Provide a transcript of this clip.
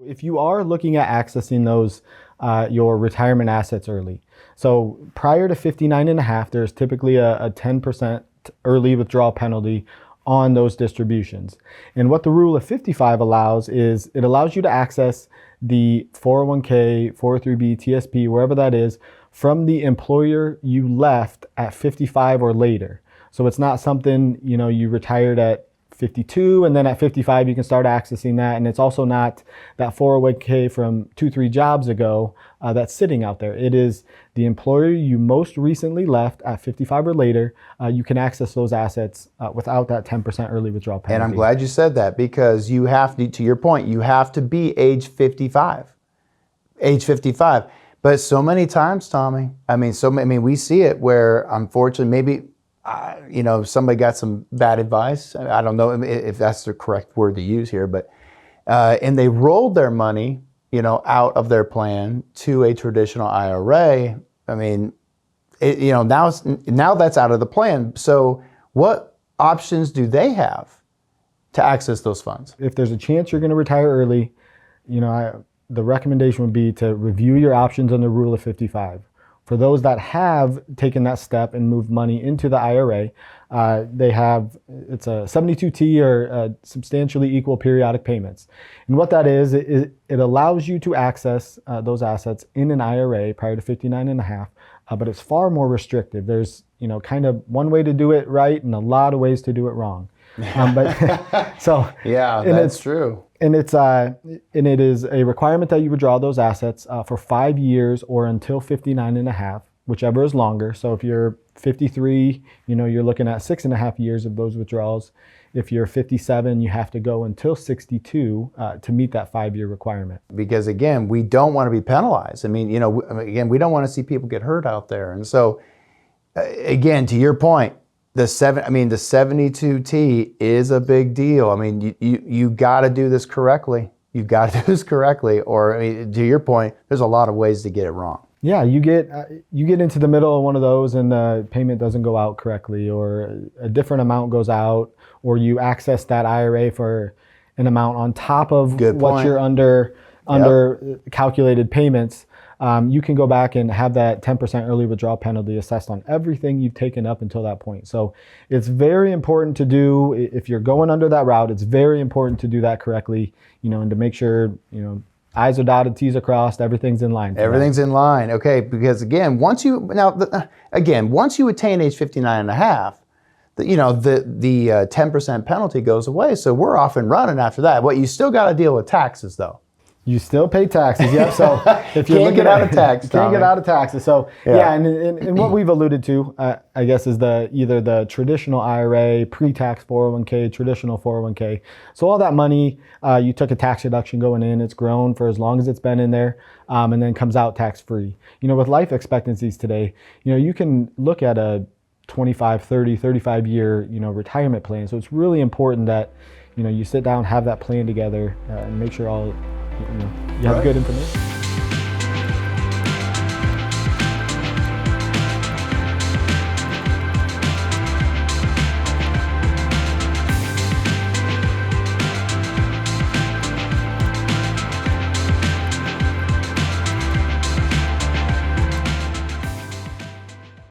If you are looking at accessing those, your retirement assets early, so prior to 59 and a half, there's typically a 10% early withdrawal penalty on those distributions. And what the rule of 55 allows is it allows you to access the 401k, 403b, TSP, wherever that is, from the employer you left at 55 or later. So it's not something, you retired at 52 and then at 55 you can start accessing that. And it's also not that 401k from 2-3 jobs ago that's sitting out there. It is the employer you most recently left at 55 or later. You can access those assets without that 10% early withdrawal penalty. And I'm glad you said that, because you have to your point, you have to be age 55. Age 55. But so many times, Tommy, we see it where, unfortunately, maybe somebody got some bad advice. I don't know if that's the correct word to use here, but and they rolled their money, out of their plan to a traditional IRA. Now that's out of the plan. So what options do they have to access those funds? If there's a chance you're going to retire early, the recommendation would be to review your options on the rule of 55. For those that have taken that step and moved money into the IRA, it's a 72T or substantially equal periodic payments. And what that is, it allows you to access those assets in an IRA prior to 59 and a half, but it's far more restrictive. There's, kind of one way to do it right and a lot of ways to do it wrong. Yeah, that's true. And it is a requirement that you withdraw those assets for 5 years or until 59 and a half, whichever is longer. So if you're 53, you're looking at 6.5 years of those withdrawals. If you're 57, you have to go until 62 to meet that 5-year requirement. Because again, we don't want to be penalized. We don't want to see people get hurt out there. And so, again, to your point, the 72T is a big deal. You got to do this correctly. You got to do this correctly, or to your point, there's a lot of ways to get it wrong. Yeah, you get into the middle of one of those and the payment doesn't go out correctly, or a different amount goes out, or you access that IRA for an amount on top of what you're under calculated payments. You can go back and have that 10% early withdrawal penalty assessed on everything you've taken up until that point. So it's very important to do, if you're going under that route, it's very important to do that correctly, and to make sure, I's are dotted, T's are crossed, everything's in line. Everything's in line, okay, because again, once you attain age 59 and a half, the 10% penalty goes away, so we're off and running after that. Well, you still got to deal with taxes, though. You still pay taxes, yep. So if you're can't get out of tax, can't get out of taxes. So and what we've alluded to, I guess, is either the traditional IRA, pre-tax 401k, traditional 401k. So all that money, you took a tax deduction going in, it's grown for as long as it's been in there, and then comes out tax-free. With life expectancies today, you can look at a 25, 30, 35 year, retirement plan. So it's really important that, you sit down, have that plan together, and make sure you have good information.